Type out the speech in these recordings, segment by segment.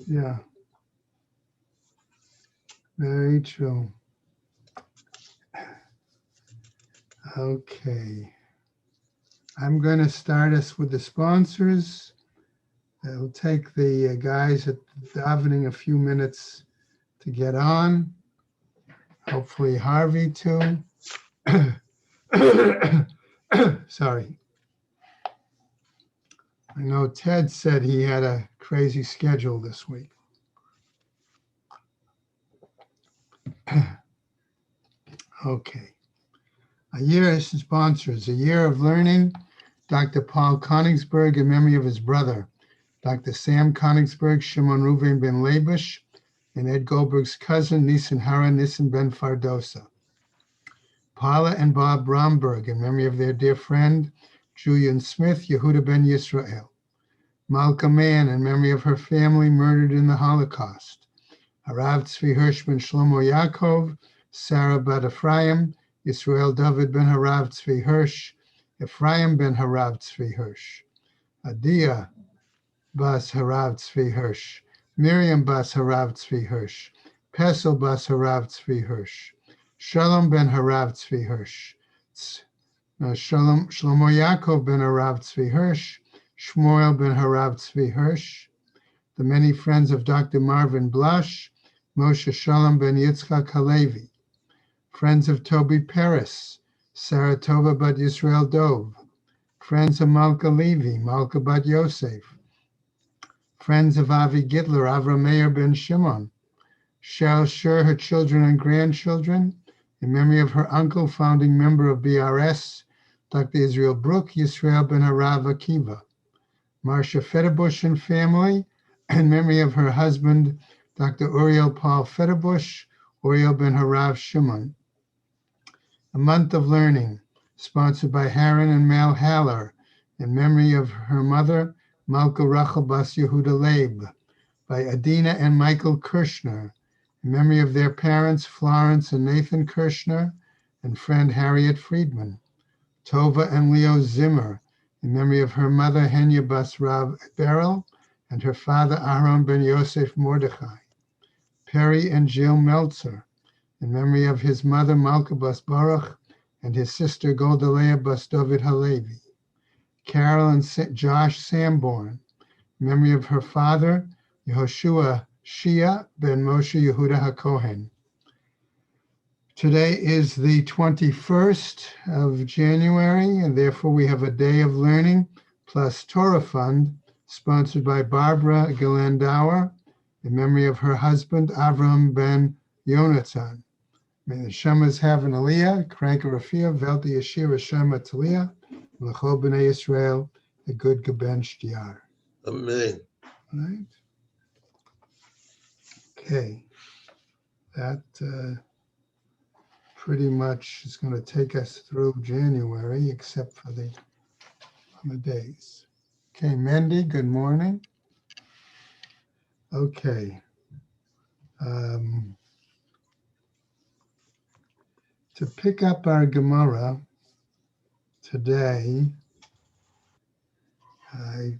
Yeah, very true. Okay. I'm going to start us with the sponsors. It'll take the guys at davening a few minutes to get on. Hopefully Harvey too. Sorry. I know Ted said he had a crazy schedule this week. Okay. A year as sponsors, a year of learning. Dr. Paul Konigsberg in memory of his brother, Dr. Sam Konigsberg, Shimon Ruven ben Labush, and Ed Goldberg's cousin, Nisan Hara Nisan ben Fardosa. Paula and Bob Bromberg in memory of their dear friend, Julian Smith, Yehuda ben Yisrael. Malka Mann in memory of her family murdered in the Holocaust. Harav Tzvi Hirsch ben Shlomo Yaakov, Sarah bat Ephraim, Yisrael David ben Harav Tzvi Hirsch, Ephraim ben Harav Tzvi Hirsch. Adia bas Harav Tzvi Hirsch, Miriam bas Harav Tzvi Hirsch, Pesel bas Harav Tzvi Hirsch, Shalom ben Harav Tzvi Hirsch, Shlomo Yaakov ben Harav Tzvi Hirsch, Shmuel ben Harav Tzvi Hirsch, the many friends of Dr. Marvin Blush, Moshe Shalom ben Yitzchak Halevi, friends of Toby Paris, Sarah Tova bat Yisrael Dov, friends of Malka Levi, Malka bat Yosef, friends of Avi Gitler, Avram Meir ben Shimon, Shel Shur, her children and grandchildren, in memory of her uncle, founding member of BRS, Dr. Israel Brook, Yisrael ben Harav Akiva, Marcia Federbush and family, in memory of her husband, Dr. Uriel Paul Federbush, Uriel ben Harav Shimon. A month of learning, sponsored by Haran and Mal Haller, in memory of her mother, Malka Rachel Bas Yehuda Leib, by Adina and Michael Kirshner, in memory of their parents, Florence and Nathan Kirshner, and friend Harriet Friedman. Tova and Leo Zimmer, in memory of her mother, Henya Bas Rav Beryl, and her father, Aaron ben Yosef Mordechai. Perry and Jill Meltzer, in memory of his mother, Malka Bas Baruch, and his sister, Goldalea Bas David Halevi. Carol and Josh Sanborn, in memory of her father, Yehoshua Shia ben Moshe Yehuda HaKohen. Today is the 21st of January, and therefore we have a day of learning plus Torah Fund, sponsored by Barbara Galandauer, in memory of her husband, Avram ben Yonatan. May the Shemas have an Aliyah, Kranka Rafia, Velti Yashir Shema Taliyah, L'chol B'nai Yisrael, a good Geben Shtiyar. Amen. Right? Okay. That pretty much is going to take us through January, except for the days. Okay, Mandy, good morning. Okay. To pick up our Gemara today, I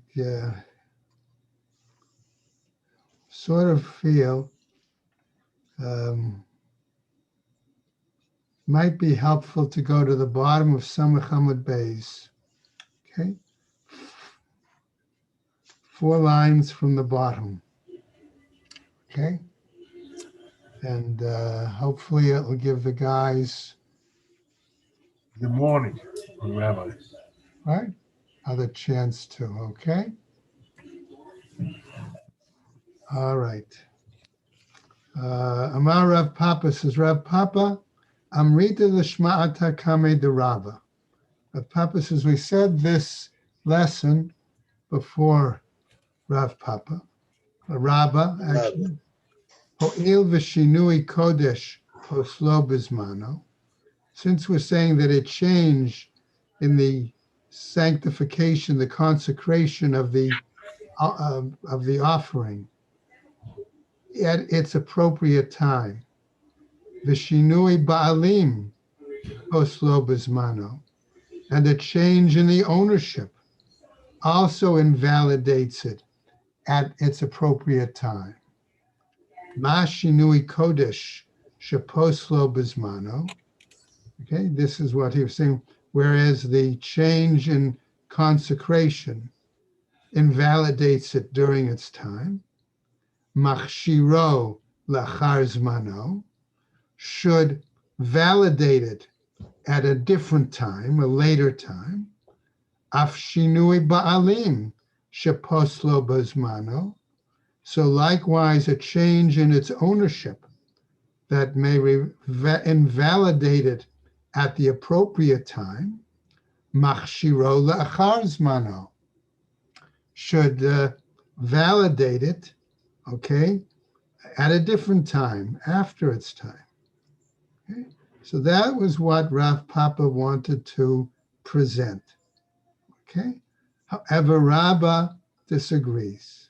sort of feel might be helpful to go to the bottom of Samach Hamud Beis. Okay, 4 lines from the bottom. Okay, and hopefully it will give the guys Good morning, Rabbi. right other chance to. Okay, all right. Amar Rav Papa says, Rav Papa, Amrita Lishma'ata Kame de Rava. Rav Papa says, we said this lesson before Rav Papa, Rabba, actually. Ho'il v'shinui kodesh poslo bizmano. Since we're saying that a change in the sanctification, the consecration of the offering at its appropriate time. V'shinui ba'alim poslo bizmano. And a change in the ownership also invalidates it at its appropriate time. Ma shinui kodesh sheposlo bismano. Okay, this is what he was saying. Whereas the change in consecration invalidates it during its time, machshiro lachar zmano, should validate it at a different time, a later time. Af shinui ba'alim sheposlo bazmano. So likewise, a change in its ownership that may invalidate it at the appropriate time, machshiro la'achar zmano, should validate it, okay, at a different time, after its time. Okay? So that was what Rav Papa wanted to present. Okay. However, Rabbah disagrees.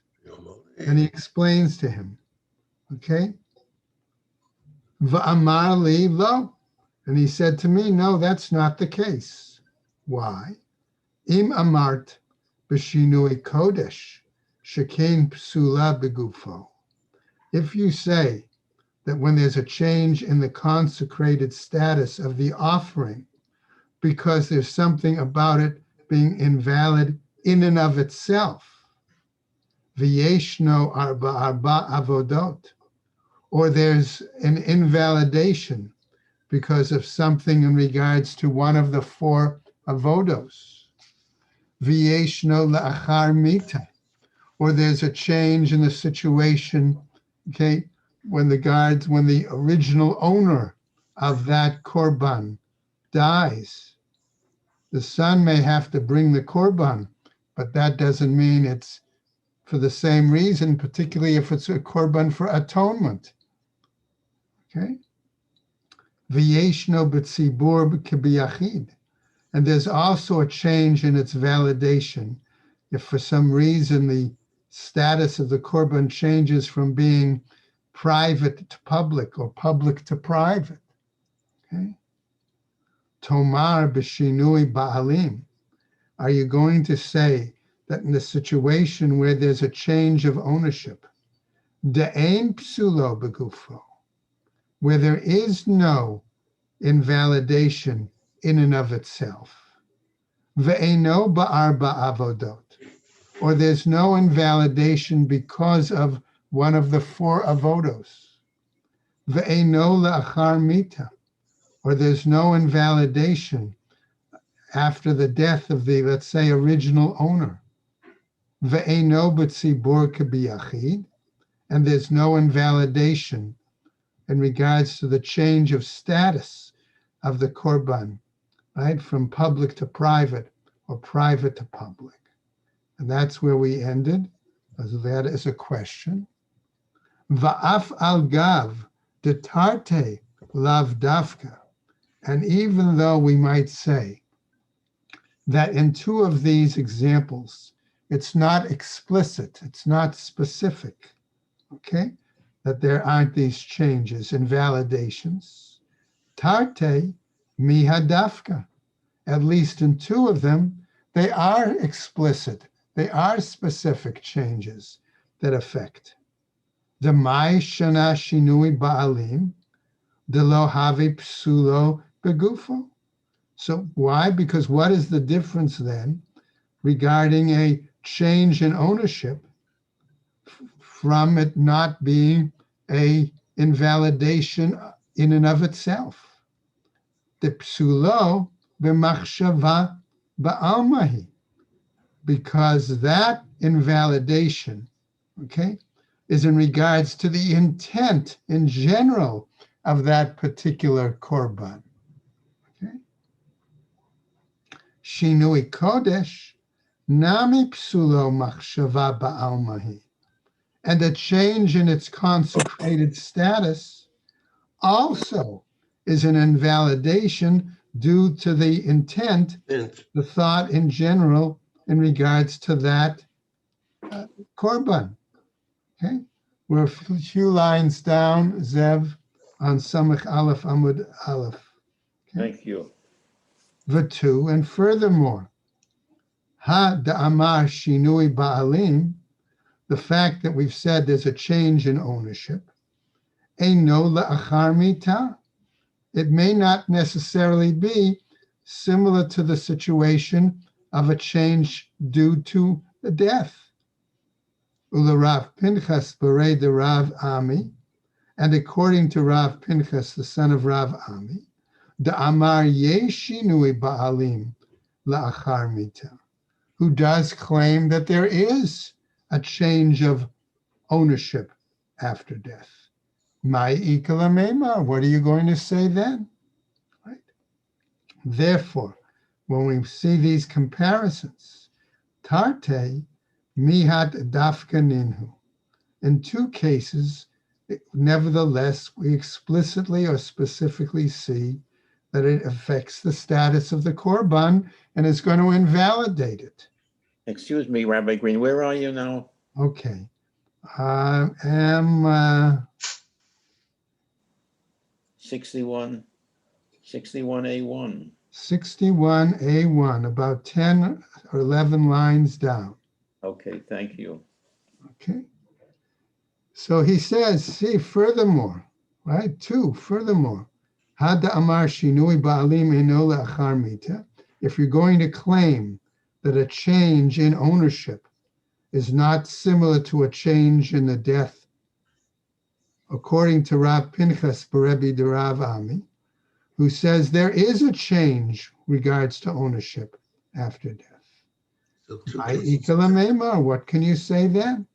And he explains to him. Okay. Va'amar li lo. And he said to me, no, that's not the case. Why? Im amart b'shinui kodesh shekain psula begufo. If you say that when there's a change in the consecrated status of the offering, because there's something about it being invalid in and of itself, v'yeshno arba avodot, or there's an invalidation because of something in regards to one of the four avodos, v'yeshno la'achar mita, or there's a change in the situation, okay, when the original owner of that korban dies. The son may have to bring the korban, but that doesn't mean it's for the same reason, particularly if it's a korban for atonement. Okay? V'yeshno b'tzibur k'biyachid. And there's also a change in its validation. If for some reason the status of the korban changes from being private to public or public to private. Okay? Tomar b'shinui ba'alim. Are you going to say that in the situation where there's a change of ownership, de'ein psulo begufo, where there is no invalidation in and of itself, ve'eno ba'arba avodot, or there's no invalidation because of one of the four avodos, ve'eno la'achar mita, or there's no invalidation after the death of the, let's say, original owner, ve'eno b'tzibur k'biyachid, and there's no invalidation in regards to the change of status of the korban, right, from public to private or private to public. And that's where we ended, as that is a question. Va'af al gav detarte lav dafka, and even though we might say that in two of these examples, it's not explicit, it's not specific, okay, that there aren't these changes and validations. Tarte mihadafka, at least in two of them, they are explicit, they are specific changes that affect. The mai shana shinui ba'alim, de lo have psulo begufo. So why? Because what is the difference then regarding a change in ownership from it not being a invalidation in and of itself? The psulo b'machshava ba'almahi, because that invalidation, okay, is in regards to the intent in general of that particular korban. Shinui kodesh, nami psulo machshava ba'almahi. And a change in its consecrated status also is an invalidation due to the intent, the thought in general in regards to that korban. Okay, we're a few lines down, Zev, on Samach Aleph Amud Aleph. Okay? Thank you. V'tu, and furthermore, ha da'amar shinui ba'alim, the fact that we've said there's a change in ownership, eino la'achar mita, it may not necessarily be similar to the situation of a change due to the death. Ula Rav Pinchas berei de Rav Ami, and according to Rav Pinchas, the son of Rav Ami, the Amar Yeshinui Ba'alim La'achar Mita, who does claim that there is a change of ownership after death. Mai Ikala Meimar, what are you going to say then? Right? Therefore, when we see these comparisons, Tarte Mihat Dafka Ninhu, in two cases, nevertheless, we explicitly or specifically see that it affects the status of the korban and is going to invalidate it. Excuse me, Rabbi Green, where are you now? Okay. I am 61A1. 61A1, about 10 or 11 lines down. Okay, thank you. Okay. So he says, see, furthermore, right? Furthermore, Hada Amar Shinui Ba'alim Eno Le'achar Mita, if you're going to claim that a change in ownership is not similar to a change in the death, according to Rav Pinchas Berebi de Rav Ami, who says there is a change regards to ownership after death. What can you say then?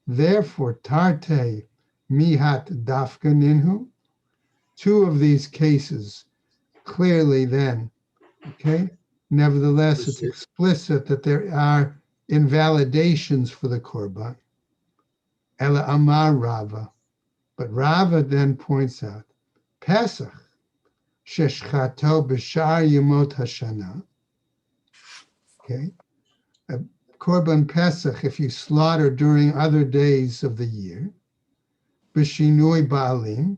Therefore, Tarte Mihat Dafka Ninhu, two of these cases clearly then, okay? Nevertheless, it's explicit that there are invalidations for the korban. Ela Amar Rava. But Rava then points out, Pesach, Sheshchato B'shar Yemot Hashana, okay? A korban Pesach, if you slaughter during other days of the year, B'shinui Ba'alim,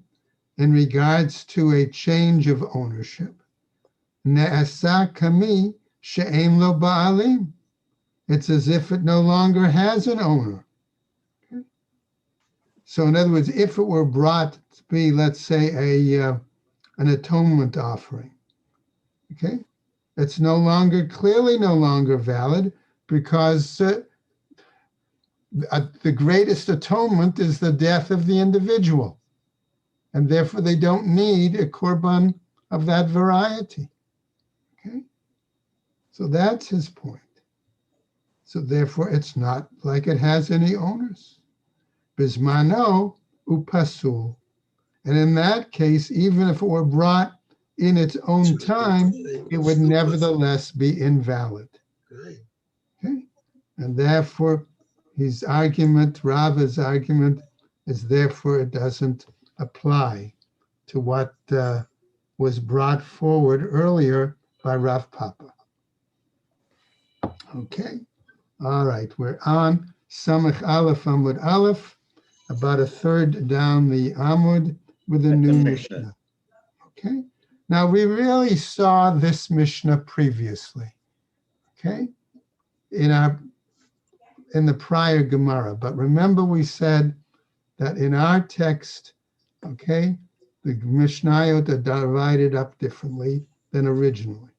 in regards to a change of ownership, Ne'asa Kami She'em Lo Ba'alim. It's as if it no longer has an owner. Okay? So in other words, if it were brought to be, let's say, an atonement offering, okay, it's clearly no longer valid because the greatest atonement is the death of the individual. And therefore they don't need a korban of that variety. Okay? So that's his point. So therefore it's not like it has any owners. Bismano upasul. And in that case, even if it were brought in its own time, it would nevertheless be invalid. Okay? And therefore Rava's argument is therefore it doesn't apply to what was brought forward earlier by Rav Papa. Okay, all right, we're on Samach Aleph Amud Aleph, about a third down the Amud with a new Mishnah. Okay, now we really saw this Mishnah previously, okay, in the prior Gemara, but remember we said that in our text, okay, the Mishnayot are divided up differently than originally.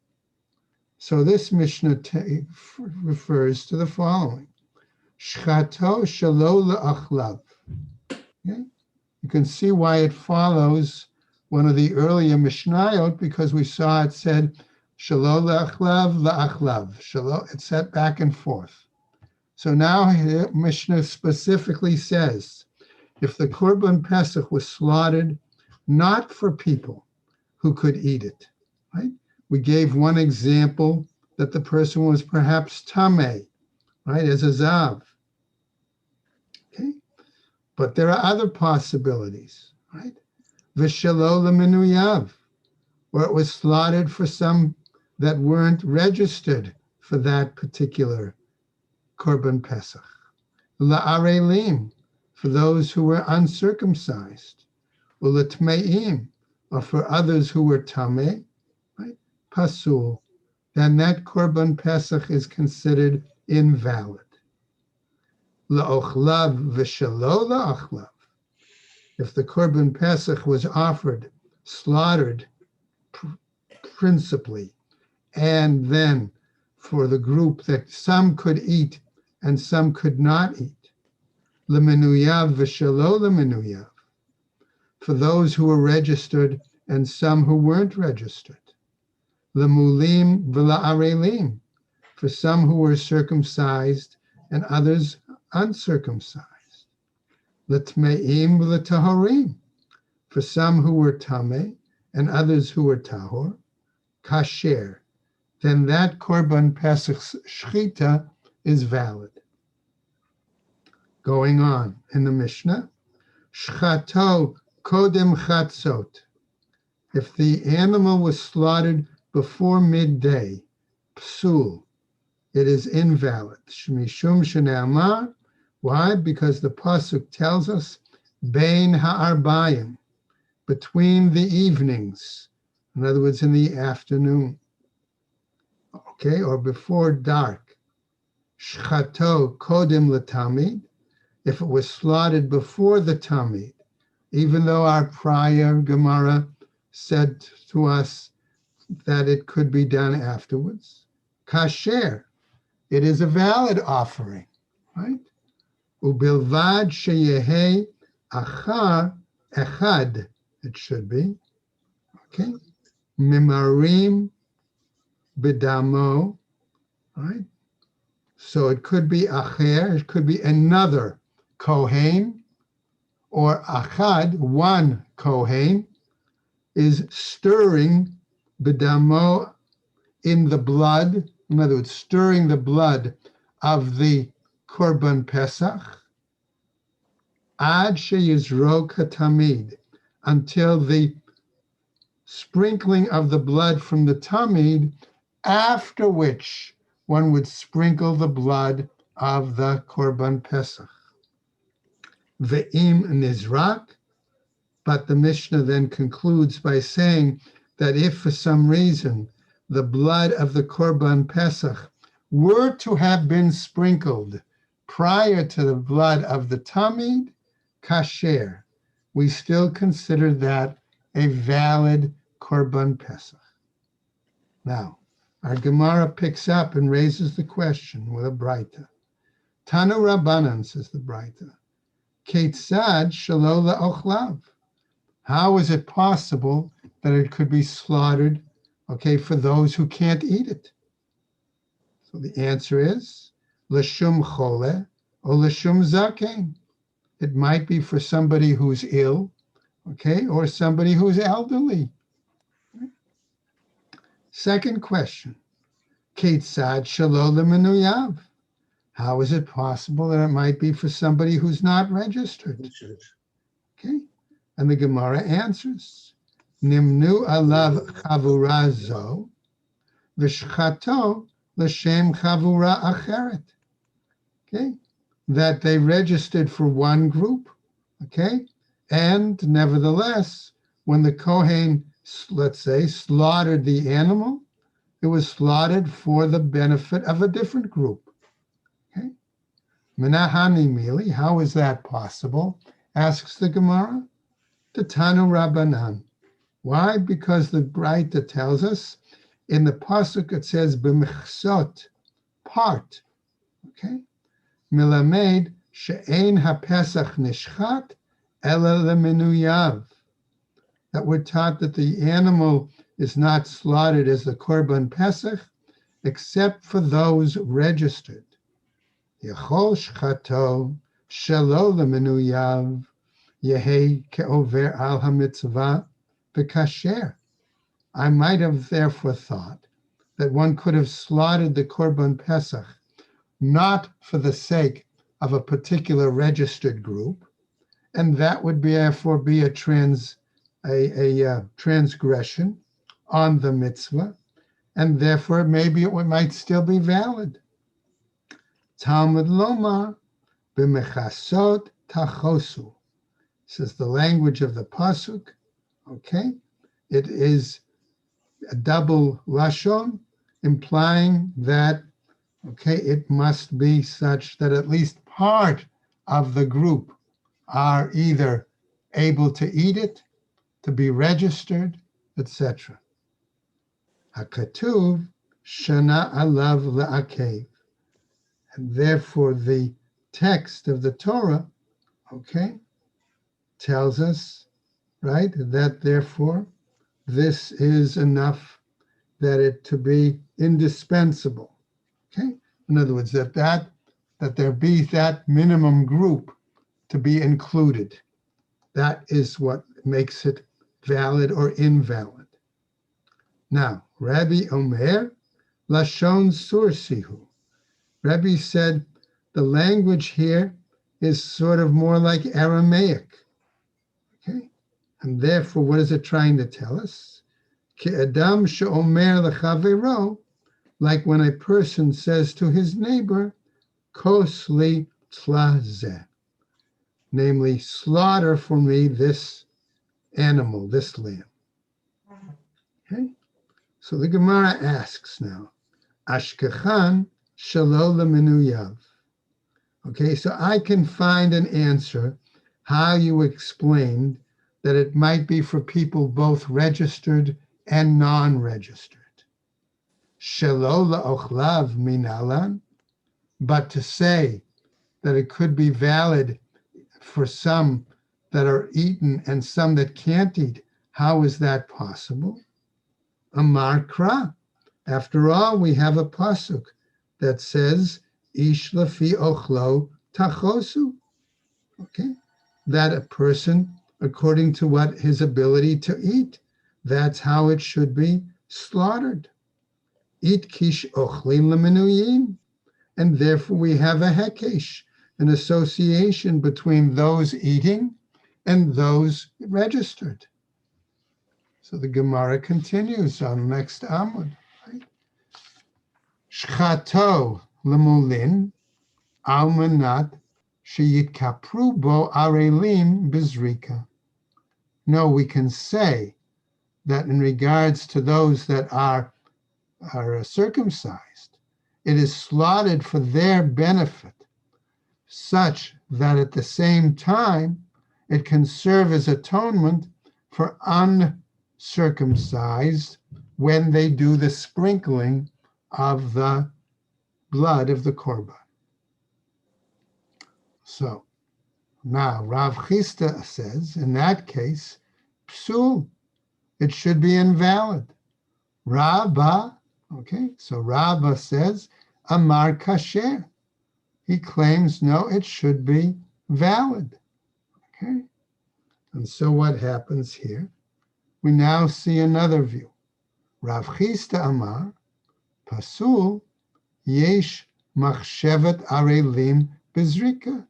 So this Mishnah refers to the following. Shchato shelo le'achlav. Okay? You can see why it follows one of the earlier Mishnayot because we saw it said shelo le'achlav le'achlav. It said back and forth. So now here Mishnah specifically says, if the Korban Pesach was slaughtered not for people who could eat it, right? We gave one example that the person was perhaps tameh, right, as a zav. Okay, but there are other possibilities, right? V'shelo l'menuyav, where it was slaughtered for some that weren't registered for that particular Korban Pesach. La'arelim, for those who were uncircumcised. U'letmeim, or for others who were tameh, right? Pasul, then that Korban Pesach is considered invalid. la'ochlav v'shelo la'ochlav. If the Korban Pesach was offered, slaughtered principally, and then for the group that some could eat and some could not eat, lemenuyav v'shelo lemenuyav, for those who were registered and some who weren't registered, lemulim v'la'arelim, for some who were circumcised and others uncircumcised, l'tmeim v'l'tahorim, for some who were tameh and others who were tahor, kasher, then that Korban Pesach's shchita is valid. Going on in the Mishnah, shchato kodem chatzot. If the animal was slaughtered before midday, psul, it is invalid. Shmishum shene'amar. Why? Because the pasuk tells us, bein ha'arbayim, between the evenings. In other words, in the afternoon. Okay, or before dark. Shchato kodem l'tamid. If it was slaughtered before the tamid, even though our prior Gemara said to us that it could be done afterwards. Kasher, it is a valid offering, right? Ubilvad sheyehe achar echad, it should be, okay? Mimarim bidamo, right? So it could be acher, it could be another kohen, or achad, one kohen, is stirring bidamo, in the blood, in other words, stirring the blood of the Korban Pesach, ad sheyizrok hatamid, until the sprinkling of the blood from the tamid, after which one would sprinkle the blood of the Korban Pesach. Ve'im nizrak, but the Mishnah then concludes by saying that if for some reason the blood of the Korban Pesach were to have been sprinkled prior to the blood of the Tamid, kasher, we still consider that a valid Korban Pesach. Now, our Gemara picks up and raises the question with a Braita. Tanu Rabbanan, says the Braita, Ketzad shelo la'ochlav. How is it possible that it could be slaughtered, okay, for those who can't eat it? So the answer is l'shum chole or l'shum zaken. It might be for somebody who's ill, okay, or somebody who's elderly. Second question, Ketzad shelo lemenuyav. How is it possible that it might be for somebody who's not registered? Okay, and the Gemara answers, Nimnu alav chavura zo, v'shchato l'shem chavura acheret. Okay, that they registered for one group, okay, and nevertheless, when the Kohen, let's say, slaughtered the animal, it was slaughtered for the benefit of a different group. Okay, Menahani Mili, how is that possible? Asks the Gemara. The Tanu Rabbanan. Why? Because the Braita tells us in the pasuk it says b'mechsot, part. Okay, milamed she'ein hapesach nishchat ela lemenuyav. That we're taught that the animal is not slaughtered as the Korban Pesach, except for those registered. Yechol shchato shelo lemenuyav. Yehi ke'over al hamitzvah v'kasher. I might have therefore thought that one could have slaughtered the Korban Pesach not for the sake of a particular registered group, and that would therefore be a transgression on the mitzvah, and therefore maybe it might still be valid. Talmud lomar b'mechasot tachosu. Says the language of the pasuk, okay? It is a double lashon, implying that, okay, it must be such that at least part of the group are either able to eat it, to be registered, etc. Hakatuv shana alav la'akev. And therefore the text of the Torah, okay, tells us, right, that therefore this is enough that it to be indispensable. Okay, in other words, that there be that minimum group to be included. That is what makes it valid or invalid. Now, Rabbi Omer, Lashon Sursihu. Rabbi said the language here is sort of more like Aramaic. Okay, and therefore, what is it trying to tell us? Ki Adam she'omer lechavero, like when a person says to his neighbor, Kos li tlazeh, namely, slaughter for me this animal, this lamb. Okay, so the Gemara asks now, Ashkechan shelo leminuyav. Okay, so I can find an answer how you explained that it might be for people both registered and non-registered. Shelo la'ochlav minalan, but to say that it could be valid for some that are eaten and some that can't eat, how is that possible? Amar Kra. After all, we have a pasuk that says, Ish lafi ochlo tachosu. Okay, that a person, according to what his ability to eat, that's how it should be slaughtered. Eat kish ochlin lemenuyim. And therefore we have a hekesh, an association between those eating and those registered. So the Gemara continues on next Amud. Right? Shchato lemulin almanat sheyitkapru bo arelim bizrika. No, we can say that in regards to those that are circumcised, it is slaughtered for their benefit, such that at the same time it can serve as atonement for uncircumcised when they do the sprinkling of the blood of the korban. So now Rav Chisda says, in that case, psul, it should be invalid. Rabba, okay, so Rabba says, Amar kasher. He claims, no, it should be valid. Okay, and so what happens here? We now see another view. Rav Chisda Amar, pasul, yesh machshevet arelim bezrika.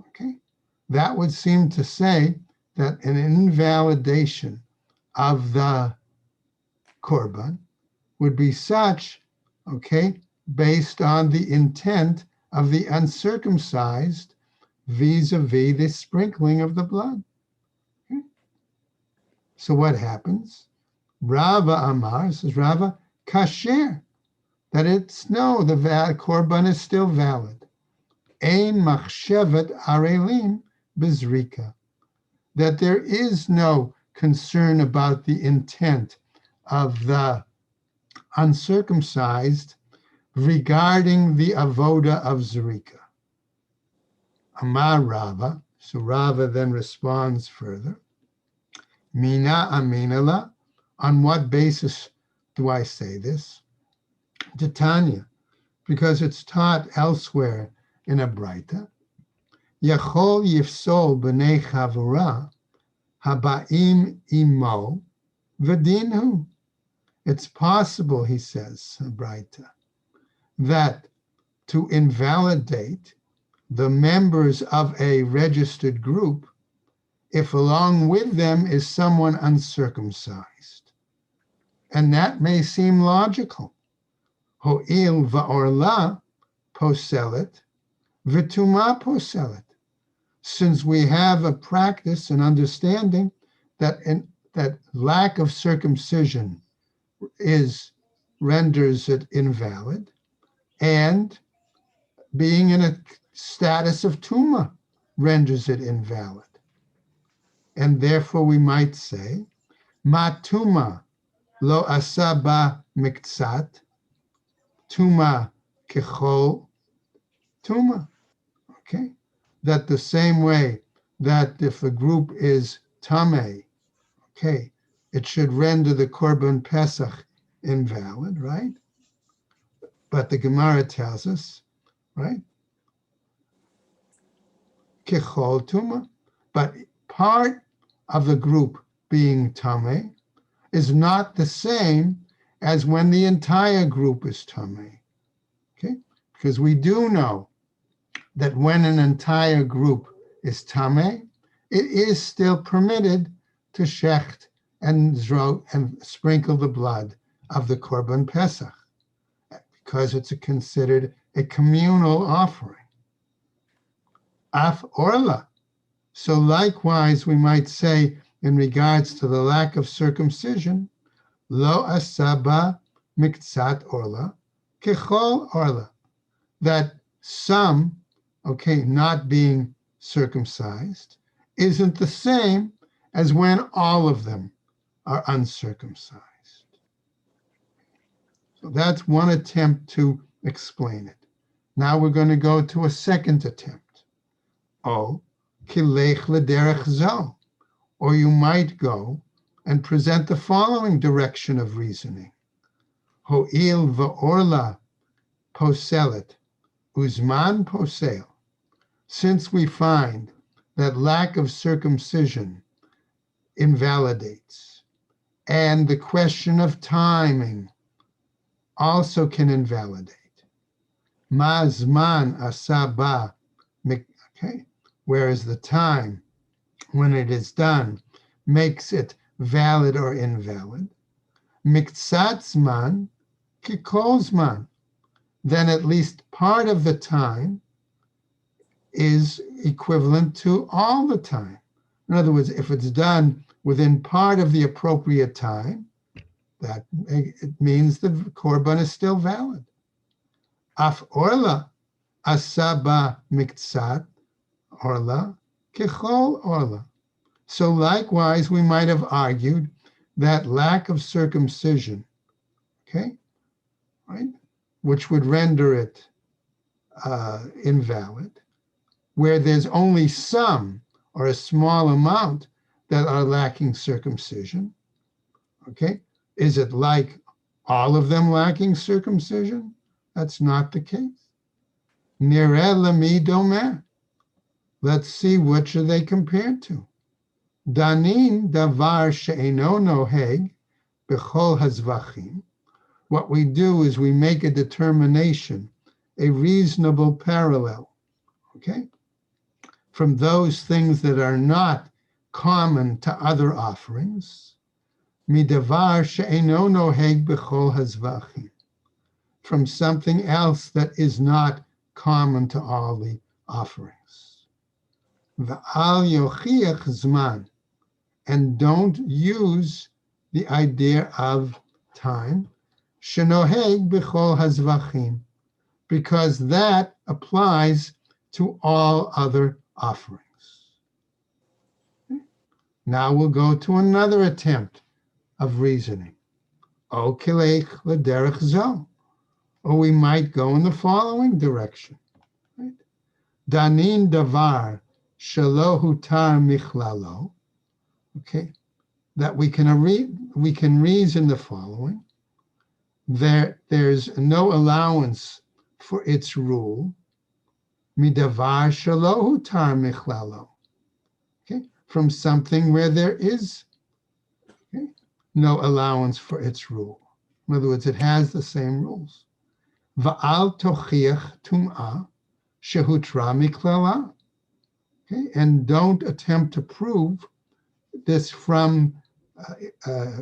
Okay, that would seem to say that an invalidation of the korban would be such, okay, based on the intent of the uncircumcised vis-a-vis the sprinkling of the blood. Okay. So what happens? Rava Amar, says Rava, kasher, that it's, no, the korban is still valid. Ein machshevet arelim bezrika, that there is no concern about the intent of the uncircumcised regarding the avoda of zrika. Amar Rava, so Rava then responds further. Mina aminala, on what basis do I say this? Titania, because it's taught elsewhere in a Braita. Yachol yifsol b'nei chavura habaim imo v'dinhu. It's possible, he says, Braita, that to invalidate the members of a registered group if along with them is someone uncircumcised. And that may seem logical. Ho'il va'orla poselet v'tuma poselet. Since we have a practice and understanding that lack of circumcision renders it invalid, and being in a status of tuma renders it invalid. And therefore we might say, ma tuma lo asaba miktsat, tuma kechol tuma. Okay? That the same way that if a group is tameh, okay, it should render the Korban Pesach invalid, right? But the Gemara tells us, right? Kechol tuma. But part of the group being tameh is not the same as when the entire group is tameh. Okay? Because we do know that when an entire group is tameh, it is still permitted to shecht and sprinkle the blood of the Korban Pesach, because it's considered a communal offering. Af orla. So likewise, we might say in regards to the lack of circumcision, lo asaba miktsat orla, kechol orla, that some, okay, not being circumcised isn't the same as when all of them are uncircumcised. So that's one attempt to explain it. Now we're going to go to a second attempt. Oh, kilech lederech zo. Or you might go and present the following direction of reasoning. Ho'il va'orla poselet, uzman posel. Since we find that lack of circumcision invalidates, and the question of timing also can invalidate. Mazman asaba, okay, whereas the time when it is done makes it valid or invalid. Miktsatzman kikolzman, then at least part of the time is equivalent to all the time. In other words, if it's done within part of the appropriate time, that it means the korban is still valid. Af orla asaba miktsat orla kechol orla. So likewise, we might have argued that lack of circumcision, okay, right, which would render it invalid, where there's only some or a small amount that are lacking circumcision, okay? Is it like all of them lacking circumcision? That's not the case. Nireh lami domeh. Let's see, which are they compared to? Danin davar she'eno noheg b'chol hazvachim. What we do is we make a determination, a reasonable parallel, okay, from those things that are not common to other offerings. Midavar she'eno noheg b'chol hazvachim. From something else that is not common to all the offerings. V'al yochiach zman. And don't use the idea of time, shenoheg b'chol hazvachim, because that applies to all other offerings. Now we'll go to another attempt of reasoning. O kilech l'derech zo. Or we might go in the following direction. Right? Danin davar shelo hutar michlalo. Okay, that we can reason the following. There's no allowance for its rule. Midavar shelo hutar michlalo. Okay, from something where there is, okay, no allowance for its rule. In other words, it has the same rules. Va'al tochiach tum'ah shehutra miklala. Okay, and don't attempt to prove this from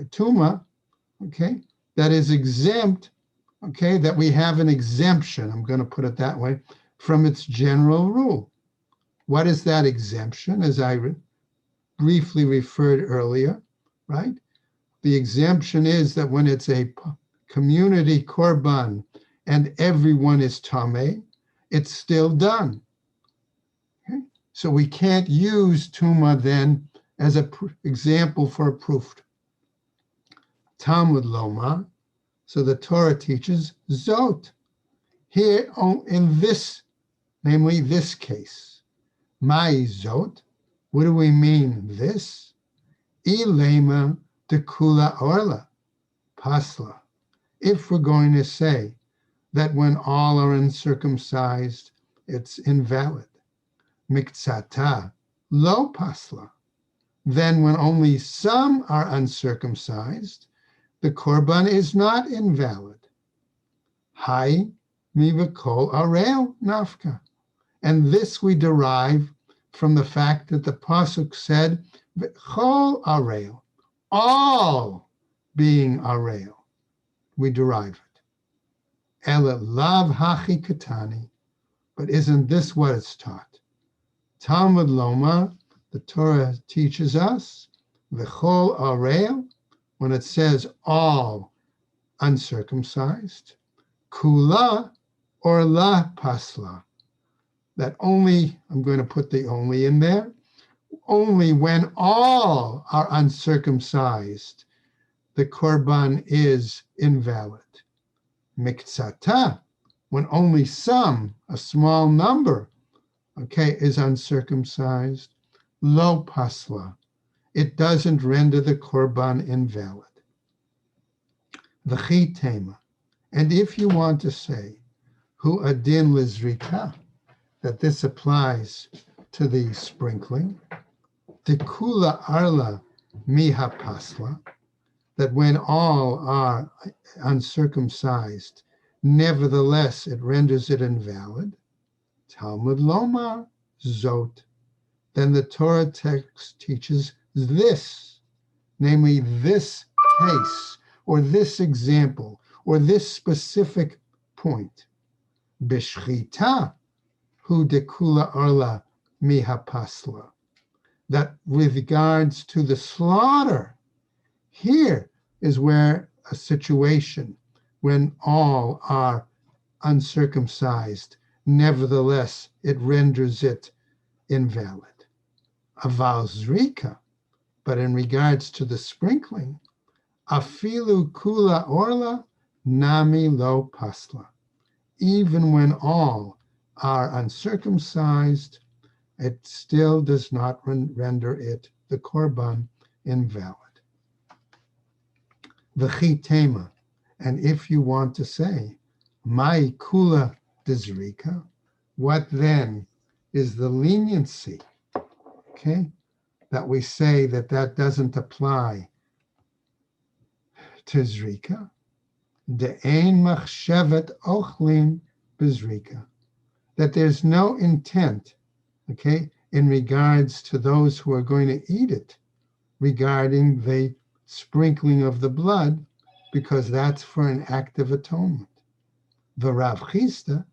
tuma, okay, that is exempt, okay, that we have an exemption, I'm going to put it that way, from its general rule. What is that exemption? As I briefly referred earlier, right? The exemption is that when it's a community korban and everyone is tameh, it's still done. So we can't use Tuma then as an example for a proof. Talmud Loma, so the Torah teaches Zot. Here in this, namely this case, Mai Zot, what do we mean this? Ilema de Kula Orla, Pasla. If we're going to say that when all are uncircumcised, it's invalid. Miktsata, lo pasla. Then when only some are uncircumcised, the korban is not invalid. Hai mivakol arel nafka. And this we derive from the fact that the pasuk said, V'chol arel, all being arel. We derive it. Ela lav hachi katani. But isn't this what it's taught? Talmud Loma, the Torah teaches us, V'chol arel, when it says all uncircumcised, kula or la pasla, that only, I'm going to put the only in there, only when all are uncircumcised, the korban is invalid. Miktsata, when only some, a small number, okay, is uncircumcised, lo pasla, it doesn't render the korban invalid. V'chi tema, and if you want to say, hu adin lizrika, that this applies to the sprinkling, dekula arla miha pasla, that when all are uncircumcised, nevertheless it renders it invalid. Talmud Lomar Zot. Then the Torah text teaches this, namely this case, or this example, or this specific point. B'shchita hu dekula arla miha pasla. That with regards to the slaughter, here is where a situation when all are uncircumcised, nevertheless it renders it invalid. Aval zrika, but in regards to the sprinkling, afilu kula orla nami lo pasla. Even when all are uncircumcised, it still does not render it, the korban, invalid. V'chi tema, and if you want to say, mai kula dezrika, what then is the leniency, okay, that we say that that doesn't apply to zrika? De'ein machshevet ochlin bezrika, that there's no intent, okay, in regards to those who are going to eat it, regarding the sprinkling of the blood, because that's for an act of atonement. The Rav Chisda,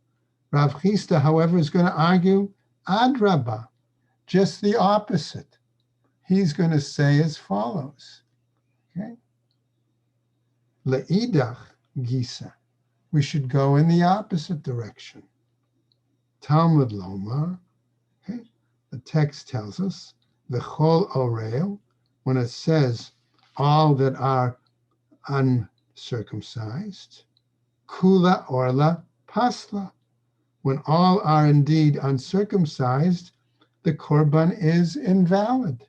however, is going to argue adraba, just the opposite. He's going to say as follows, okay? Le'idach gisa, we should go in the opposite direction. Talmud Lomar, okay? The text tells us, v'chol orel, when it says all that are uncircumcised, kula orla pasla, when all are indeed uncircumcised, the korban is invalid.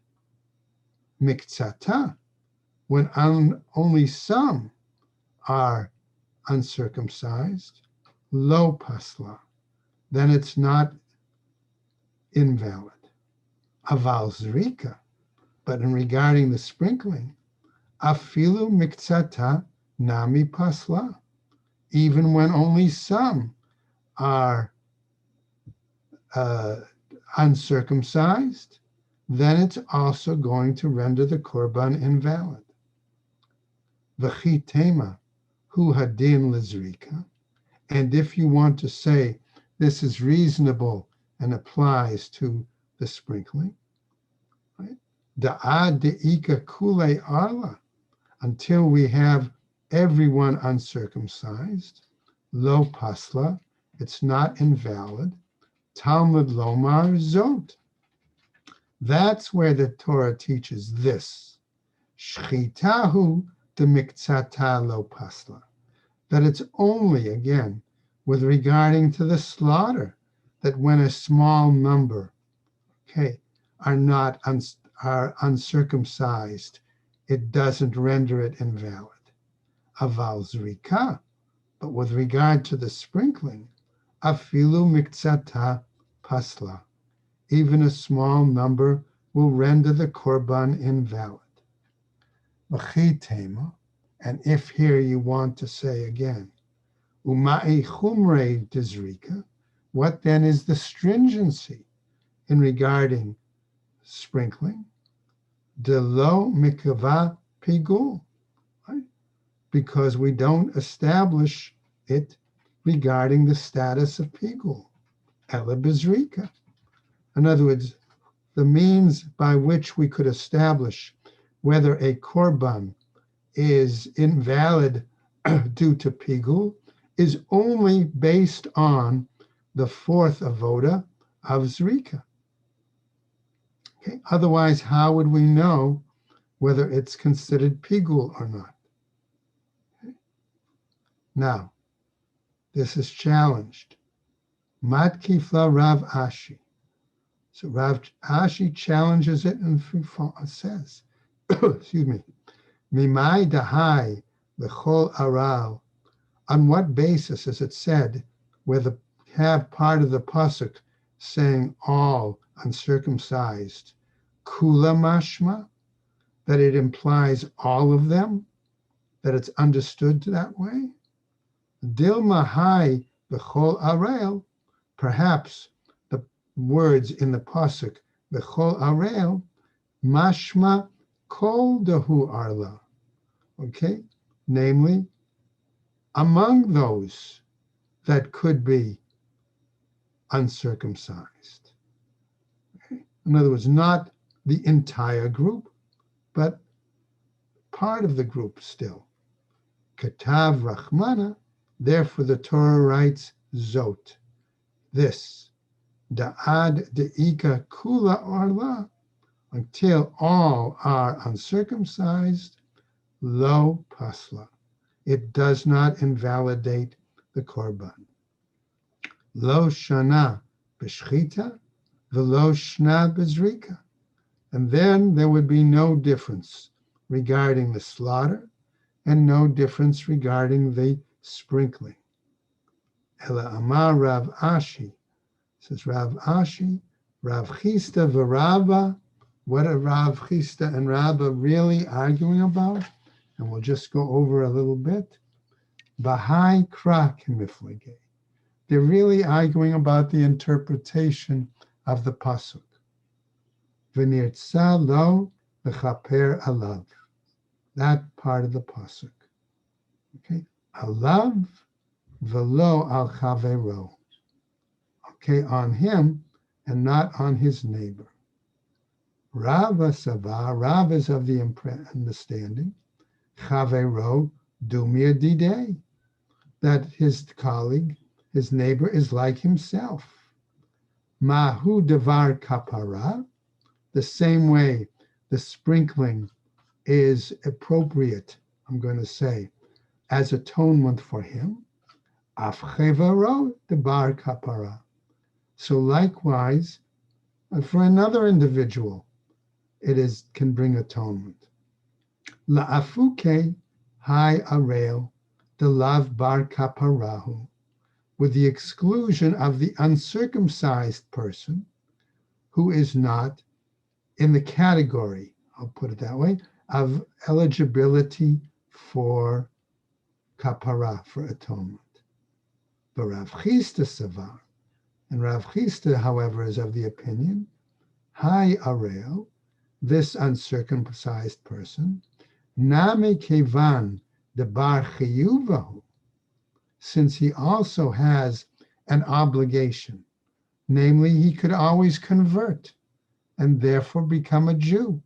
Miktsata, when only some are uncircumcised, lo pasla, then it's not invalid. Aval zrika, but in regarding the sprinkling, afilu miktsata nami pasla, even when only some are uncircumcised, then it's also going to render the korban invalid. V'chi tema hu hadin lizrika, and if you want to say this is reasonable and applies to the sprinkling, right? Da'ad de'ika kule arla, until we have everyone uncircumcised, lo pasla, it's not invalid. Talmud Lomar Zot, That's where the Torah teaches this. Shchitahu de miktzata lo pasla. That it's only, again, with regarding to the slaughter, that when a small number, okay, are uncircumcised, it doesn't render it invalid. Aval zrika, but with regard to the sprinkling, afilu miktzata pasla, even a small number will render the korban invalid. V'chitema, and if here you want to say again, uma'i chumre dizrika, what then is the stringency in regarding sprinkling? De lo mikava pigul, right? Because we don't establish it regarding the status of pigul, ela bizrika. In other words, the means by which we could establish whether a korban is invalid due to pigul is only based on the fourth avoda of zrika. Okay? Otherwise, how would we know whether it's considered pigul or not? Okay? Now, this is challenged. Matkifla Rav Ashi. So Rav Ashi challenges it and says, excuse me, Mimai dahai lechol aral. On what basis is it said where the have part of the pasuk saying all uncircumcised, kula mashma, that it implies all of them, that it's understood that way? Dilma hai lechol aral, perhaps the words in the pasuk lechol aral, mashma kol dahu arla, okay, namely among those that could be uncircumcised. Okay? In other words, not the entire group, but part of the group still. Katav Rachmana, therefore the Torah writes Zot, this, Da'ad de'ika kula arla, until all are uncircumcised, lo pasla. It does not invalidate the korban. Lo shana b'shchita, v'lo shna b'zrika. And then there would be no difference regarding the slaughter and no difference regarding the sprinkling. Ela amar Rav Ashi, says Rav Ashi, Rav Chisda v'Rabba. What are Rav Chisda and Rabba really arguing about? And we'll just go over a little bit. Bahai kra kimiflige. They're really arguing about the interpretation of the pasuk. V'nirtza lo v'chaper alav. That part of the pasuk. Okay, alav v'lo al chavero. Okay, on him and not on his neighbor. Rava Sava, Rav is of the understanding, Chavero Dumia Didei, that his colleague, his neighbor, is like himself. Mahu Devar Kapara, the same way the sprinkling is appropriate, I'm going to say, as atonement for him. Afchevero Devar Kapara. So likewise, for another individual, it can bring atonement. La'afuke hai arel de lav bar kaparahu, with the exclusion of the uncircumcised person who is not in the category, I'll put it that way, of eligibility for kapara, for atonement. But Rav Chisda Savar, and Rav Chisda, however, is of the opinion, hai arel, this uncircumcised person, name kevan de bar chiyuvahu, since he also has an obligation, namely he could always convert and therefore become a Jew,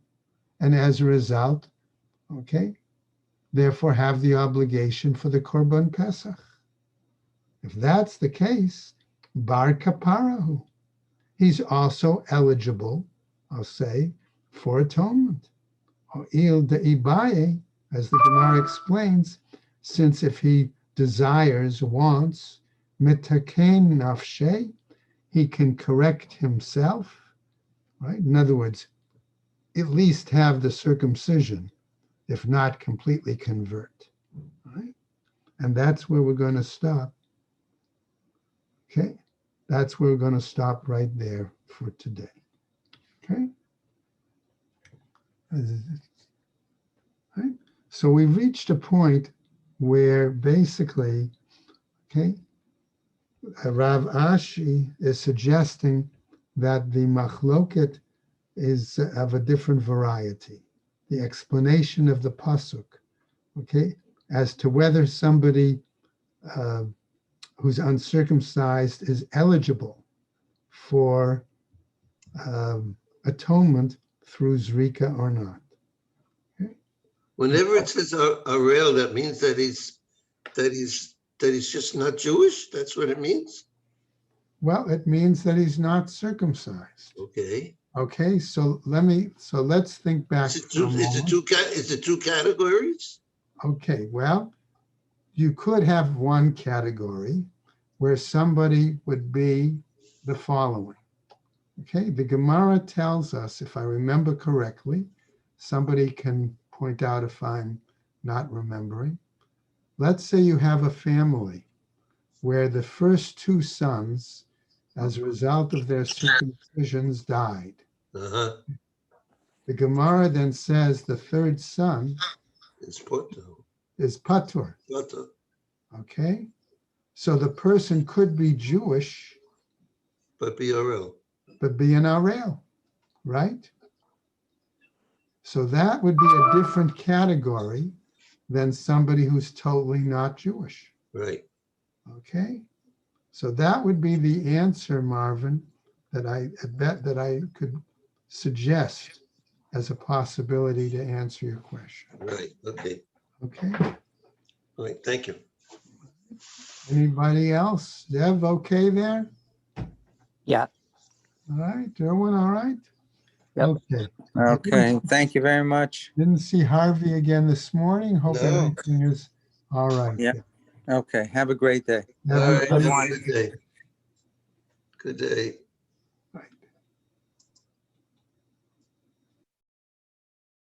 and as a result, okay, therefore have the obligation for the Korban Pesach. If that's the case, bar kaparahu, he's also eligible, I'll say, for atonement. Or il de ibaye, as the Gemara explains, since if he desires, wants, mitaken nafshe, he can correct himself, right? In other words, at least have the circumcision, if not completely convert, right? And that's where we're going to stop. Okay, that's where we're going to stop right there for today. Okay. Right? So we've reached a point where basically, okay, Rav Ashi is suggesting that the machloket is of a different variety. The explanation of the pasuk, okay, as to whether somebody who's uncircumcised is eligible for atonement through zrika or not. Okay? Whenever it says a rail, that means that he's just not Jewish. That's what it means. Well, it means that he's not circumcised. Okay. Okay, so let's think back. Is it two categories? Okay, well, you could have one category where somebody would be the following. Okay, the Gemara tells us, if I remember correctly, somebody can point out if I'm not remembering. Let's say you have a family where the first two sons, as a result of their circumcisions, died. Uh-huh. The Gemara then says the third son It's Porto. is patur. Porto. Okay, so the person could be Jewish, But BRL. but be an Arel, right? So that would be a different category than somebody who's totally not Jewish. Right. Okay, so that would be the answer, Marvin, that I could suggest as a possibility to answer your question. Right. Okay. Okay, All right. Thank you. anybody else? Dev, okay there? Yeah. All right, everyone all right? Yep. Okay. Okay, thank you very much. Didn't see Harvey again this morning. Hope No. everything is all right. Yeah. Okay, have a great day. Have a All right. good Have a one. good day. Good day.